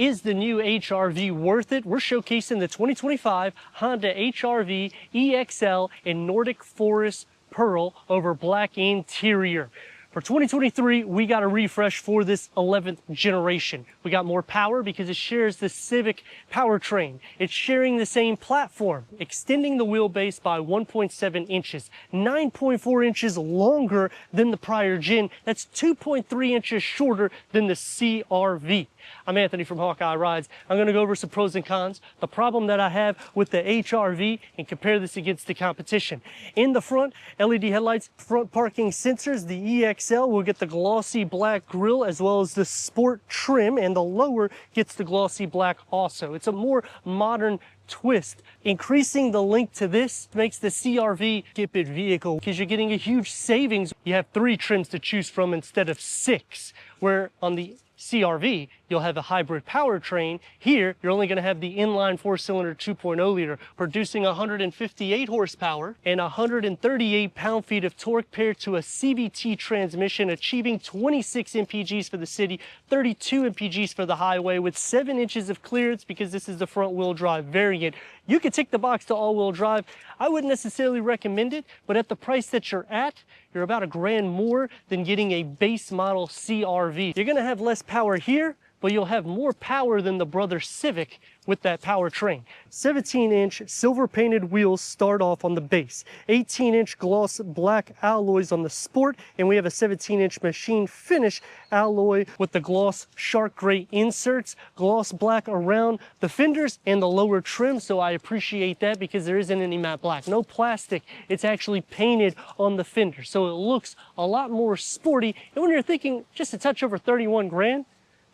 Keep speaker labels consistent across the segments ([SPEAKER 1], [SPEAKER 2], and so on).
[SPEAKER 1] Is the new HR-V worth it? We're showcasing the 2025 Honda HR-V EXL in Nordic Forest Pearl over black interior. For 2023, we got a refresh for this 11th generation. We got more power because it shares the Civic powertrain. It's sharing the same platform, extending the wheelbase by 1.7 inches, 9.4 inches longer than the prior gen. That's 2.3 inches shorter than the CR-V. I'm Anthony from Hawkeye Rides. I'm going to go over some pros and cons, the problem that I have with the HR-V, and compare this against the competition. In the front, LED headlights, front parking sensors. The EXL will get the glossy black grille as well as the sport trim, and the lower gets the glossy black also. It's a more modern twist. Increasing the length to this makes the CR-V skip it vehicle because you're getting a huge savings. You have 3 trims to choose from instead of 6, where on the CR-V, you'll have a hybrid powertrain. Here, you're only going to have the inline 4-cylinder 2.0 liter, producing 158 horsepower and 138 pound-feet of torque paired to a CVT transmission, achieving 26 mpgs for the city, 32 mpgs for the highway, with 7 inches of clearance because this is the front-wheel drive variant. You could tick the box to all-wheel drive. I wouldn't necessarily recommend it, but at the price that you're at, you're about $1,000 more than getting a base model CR-V. You're going to have less power here, but you'll have more power than the brother Civic with that powertrain. 17-inch silver painted wheels start off on the base, 18-inch gloss black alloys on the Sport, and we have a 17-inch machine finish alloy with the gloss shark gray inserts, gloss black around the fenders and the lower trim, so I appreciate that because there isn't any matte black. No plastic, it's actually painted on the fender, so it looks a lot more sporty. And when you're thinking just a touch over 31 grand,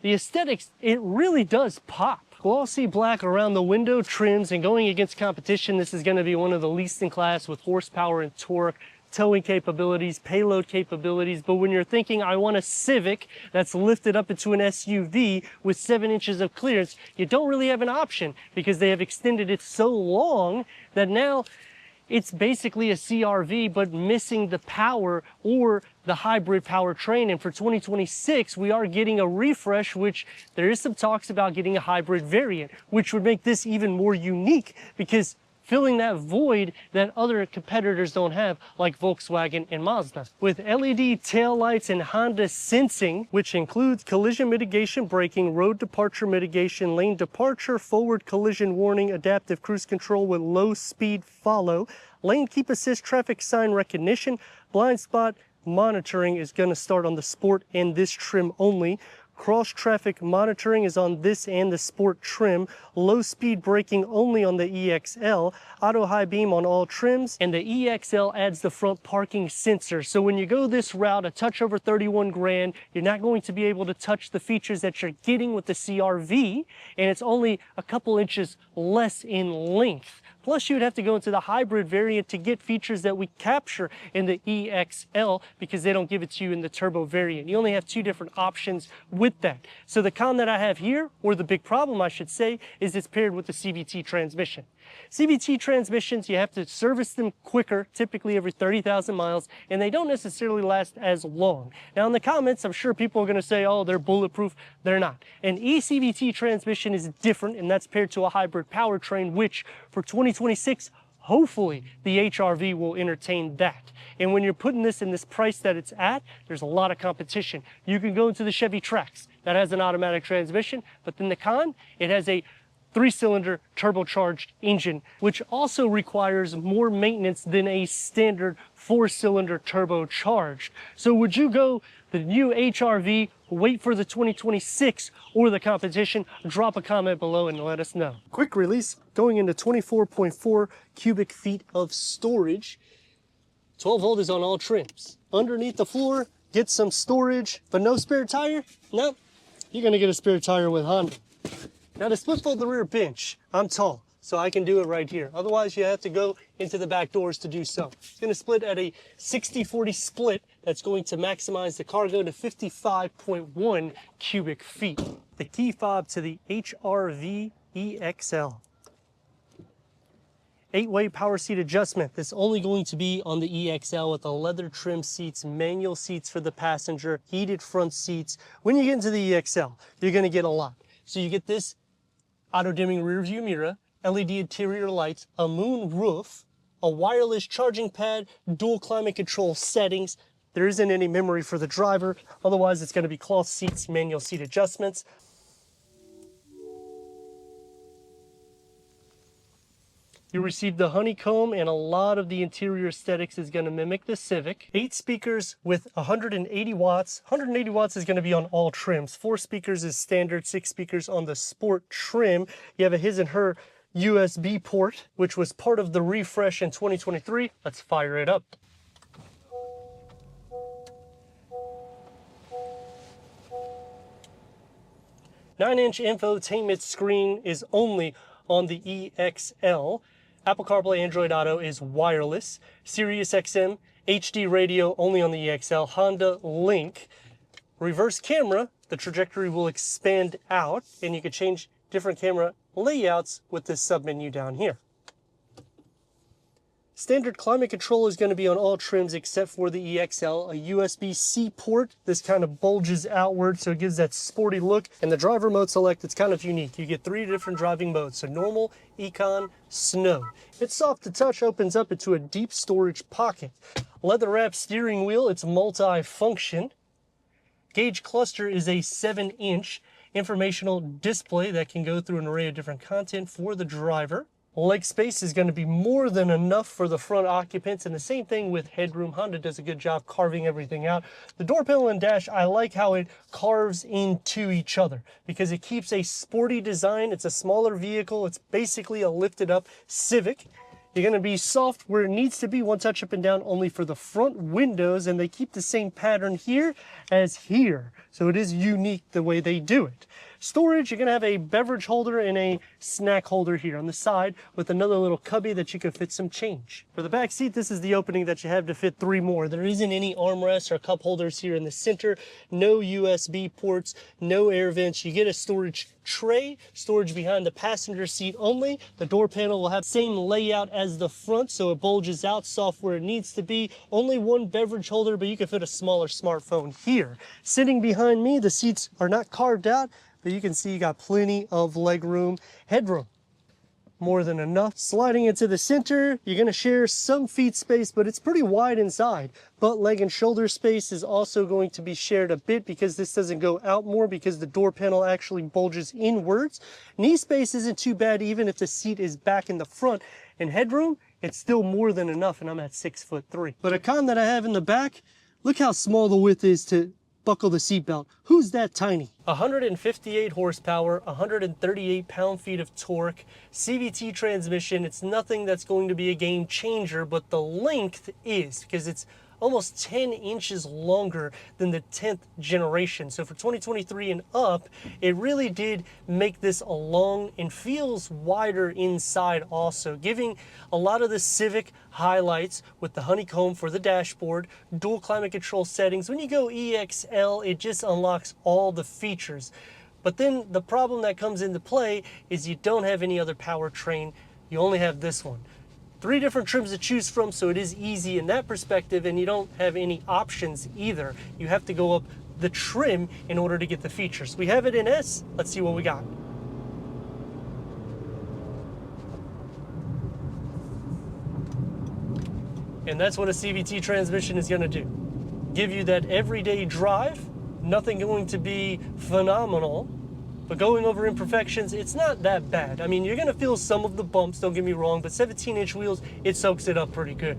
[SPEAKER 1] the aesthetics, it really does pop. Glossy black around the window trims, and going against competition, this is going to be one of the least in class with horsepower and torque, towing capabilities, payload capabilities. But when you're thinking, I want a Civic that's lifted up into an SUV with 7 inches of clearance, you don't really have an option because they have extended it so long that now it's basically a CR-V, but missing the power or the hybrid powertrain. And for 2026, we are getting a refresh, which there is some talks about getting a hybrid variant, which would make this even more unique because filling that void that other competitors don't have, like Volkswagen and Mazda. With LED taillights and Honda sensing, which includes collision mitigation braking, road departure mitigation, lane departure, forward collision warning, adaptive cruise control with low speed follow, lane keep assist, traffic sign recognition, blind spot monitoring is going to start on the Sport and this trim only. Cross traffic monitoring is on this and the Sport trim. Low speed braking only on the EXL. Auto high beam on all trims. And the EXL adds the front parking sensor. So when you go this route, a touch over 31 grand, you're not going to be able to touch the features that you're getting with the CR-V. And it's only a couple inches less in length. Plus, you would have to go into the hybrid variant to get features that we capture in the EXL because they don't give it to you in the turbo variant. You only have 2 different options with that. So the con that I have here, or the big problem I should say, is it's paired with the CVT transmission. CVT transmissions, you have to service them quicker, typically every 30,000 miles, and they don't necessarily last as long. Now in the comments, I'm sure people are going to say, oh, they're bulletproof. They're not. An eCVT transmission is different, and that's paired to a hybrid powertrain, which for 2026, hopefully the HR-V will entertain that. And when you're putting this in this price that it's at, there's a lot of competition. You can go into the Chevy Trax that has an automatic transmission, but then the con, it has a 3-cylinder turbocharged engine, which also requires more maintenance than a standard 4-cylinder turbocharged. So would you go the new HR-V, wait for the 2026 or the competition? Drop a comment below and let us know. Quick release, going into 24.4 cubic feet of storage. 12 volt is on all trims. Underneath the floor, get some storage, but no spare tire? Nope, you're gonna get a spare tire with Honda. Now to split fold the rear bench, I'm tall, so I can do it right here. Otherwise, you have to go into the back doors to do so. It's going to split at a 60-40 split that's going to maximize the cargo to 55.1 cubic feet. The key fob to the HR-V EXL. 8-way power seat adjustment. This is only going to be on the EXL with the leather trim seats, manual seats for the passenger, heated front seats. When you get into the EXL, you're going to get a lot. So you get this auto-dimming rear view mirror, LED interior lights, a moon roof, a wireless charging pad, dual climate control settings. There isn't any memory for the driver. Otherwise, it's going to be cloth seats, manual seat adjustments. You received the honeycomb, and a lot of the interior aesthetics is going to mimic the Civic. 8 speakers with 180 watts. 180 watts is going to be on all trims. 4 speakers is standard, 6 speakers on the Sport trim. You have a his and her USB port, which was part of the refresh in 2023. Let's fire it up. Nine-inch infotainment screen is only on the EXL. Apple CarPlay, Android Auto is wireless. Sirius XM, HD radio only on the EXL. Honda Link. Reverse camera, the trajectory will expand out, and you can change different camera layouts with this submenu down here. Standard climate control is going to be on all trims except for the EXL. A USB-C port. This kind of bulges outward, so it gives that sporty look. And the driver mode select, it's kind of unique. You get 3 different driving modes. So normal, econ, snow. It's soft to touch, opens up into a deep storage pocket. Leather wrapped steering wheel, it's multi-function. Gauge cluster is a 7-inch informational display that can go through an array of different content for the driver. Leg space is going to be more than enough for the front occupants, and the same thing with headroom. Honda does a good job carving everything out. The door panel and dash, I like how it carves into each other because it keeps a sporty design. It's a smaller vehicle. It's basically a lifted up Civic. You're going to be soft where it needs to be, one touch up and down only for the front windows, and they keep the same pattern here as here. So it is unique the way they do it. Storage, you're going to have a beverage holder and a snack holder here on the side with another little cubby that you can fit some change. For the back seat, this is the opening that you have to fit 3 more. There isn't any armrests or cup holders here in the center. No USB ports, no air vents. You get a storage tray, storage behind the passenger seat only. The door panel will have the same layout as the front, so it bulges out soft where it needs to be. Only 1 beverage holder, but you can fit a smaller smartphone here. Sitting behind me, the seats are not carved out, but you can see you got plenty of leg room, headroom. More than enough. Sliding into the center, you're going to share some feet space, but it's pretty wide inside. Butt, leg, and shoulder space is also going to be shared a bit because this doesn't go out more because the door panel actually bulges inwards. Knee space isn't too bad even if the seat is back in the front. And headroom, it's still more than enough, and I'm at 6'3". But a con that I have in the back, look how small the width is to buckle the seatbelt. Who's that tiny? 158 horsepower, 138 pound-feet of torque, CVT transmission. It's nothing that's going to be a game changer, but the length is, because it's almost 10 inches longer than the 10th generation. So for 2023 and up, it really did make this a long and feels wider inside also, giving a lot of the Civic highlights with the honeycomb for the dashboard, dual climate control settings. When you go EXL, it just unlocks all the features. But then the problem that comes into play is you don't have any other powertrain. You only have this one. 3 different trims to choose from, so it is easy in that perspective, and you don't have any options either. You have to go up the trim in order to get the features. We have it in S. Let's see what we got. And that's what a CVT transmission is going to do. Give you that everyday drive. Nothing going to be phenomenal, but going over imperfections, it's not that bad. I mean, you're going to feel some of the bumps, don't get me wrong, but 17-inch wheels, it soaks it up pretty good.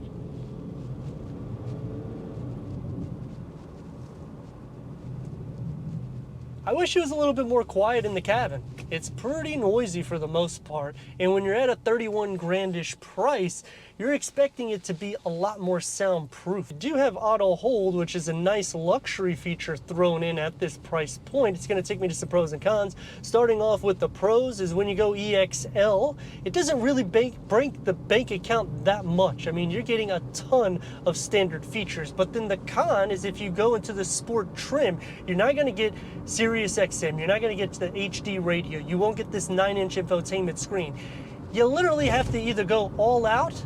[SPEAKER 1] I wish it was a little bit more quiet in the cabin. It's pretty noisy for the most part, and when you're at a 31 grand-ish price, you're expecting it to be a lot more soundproof. You do have auto hold, which is a nice luxury feature thrown in at this price point. It's going to take me to some pros and cons. Starting off with the pros is when you go EXL, it doesn't really break the bank account that much. I mean, you're getting a ton of standard features, but then the con is if you go into the Sport trim, you're not going to get Sirius XM, you're not going to get the HD radio, you won't get this 9-inch infotainment screen. You literally have to either go all out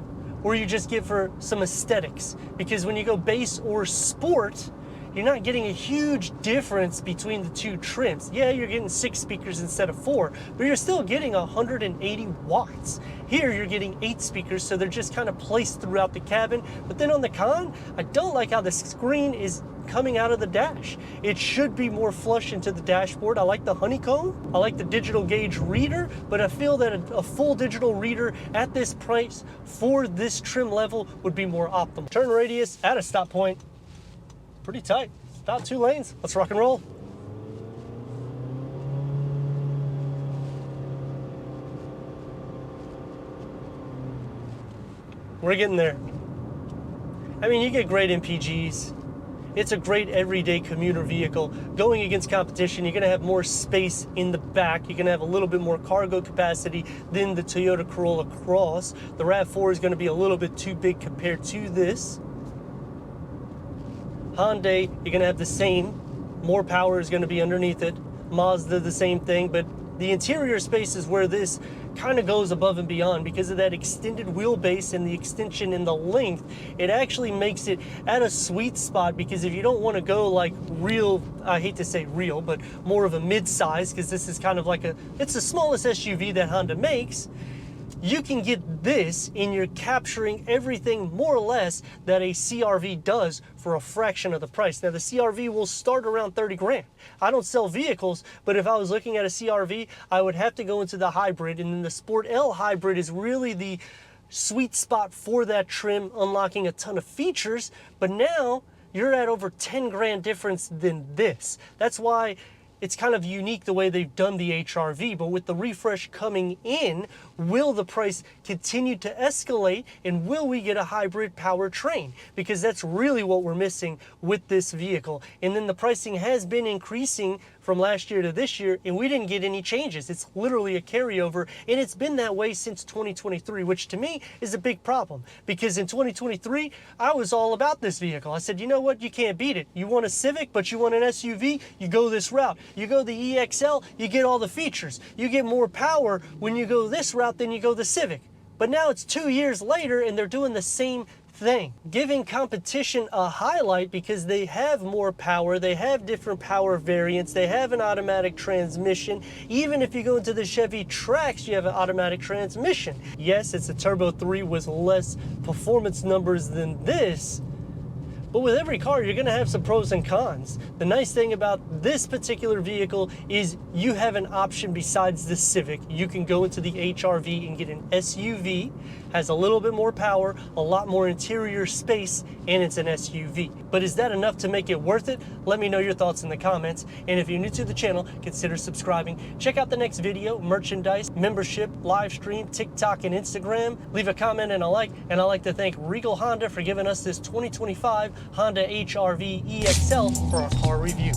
[SPEAKER 1] or you just get for some aesthetics, because when you go base or sport, you're not getting a huge difference between the two trims. Yeah, you're getting 6 speakers instead of 4, but you're still getting 180 watts. Here you're getting 8 speakers, so they're just kind of placed throughout the cabin. But then on the con, I don't like how the screen is coming out of the dash. It should be more flush into the dashboard. I like the honeycomb, I like the digital gauge reader, but I feel that a full digital reader at this price for this trim level would be more optimal. Turn radius at a stop point, pretty tight, about 2 lanes. Let's rock and roll. We're getting there. I mean, you get great MPGs. It's a great everyday commuter vehicle. Going against competition, you're gonna have more space in the back. You're gonna have a little bit more cargo capacity than the Toyota Corolla Cross. The RAV4 is gonna be a little bit too big compared to this. Hyundai, you're gonna have the same. More power is gonna be underneath it. Mazda, the same thing, but the interior space is where this kind of goes above and beyond because of that extended wheelbase and the extension in the length. It actually makes it at a sweet spot, because if you don't want to go like real, I hate to say real, but more of a mid-size, because this is kind of like it's the smallest SUV that Honda makes, you can get this and you're capturing everything more or less that a CRV does for a fraction of the price. Now the CRV will start around 30 grand. I don't sell vehicles, but if I was looking at a CRV, I would have to go into the hybrid, and then the Sport L hybrid is really the sweet spot for that trim, unlocking a ton of features. But now you're at over 10 grand difference than this. That's why it's kind of unique the way they've done the HRV, but with the refresh coming in, will the price continue to escalate, and will we get a hybrid powertrain? Because that's really what we're missing with this vehicle. And then the pricing has been increasing from last year to this year, and we didn't get any changes. It's literally a carryover, and it's been that way since 2023, which to me is a big problem, because in 2023, I was all about this vehicle. I said, you know what, you can't beat it. You want a Civic, but you want an SUV, you go this route. You go the EXL, you get all the features. You get more power when you go this route than you go the Civic. But now it's 2 years later, and they're doing the same thing, giving competition a highlight because they have more power, they have different power variants, they have an automatic transmission. Even if you go into the Chevy Trax, you have an automatic transmission. Yes, it's a Turbo 3 with less performance numbers than this, but with every car, you're gonna have some pros and cons. The nice thing about this particular vehicle is you have an option besides the Civic. You can go into the HRV and get an SUV, has a little bit more power, a lot more interior space, and it's an SUV. But is that enough to make it worth it? Let me know your thoughts in the comments. And if you're new to the channel, consider subscribing. Check out the next video, merchandise, membership, live stream, TikTok, and Instagram. Leave a comment and a like. And I'd like to thank Regal Honda for giving us this 2025 Honda HRV EXL for our car review.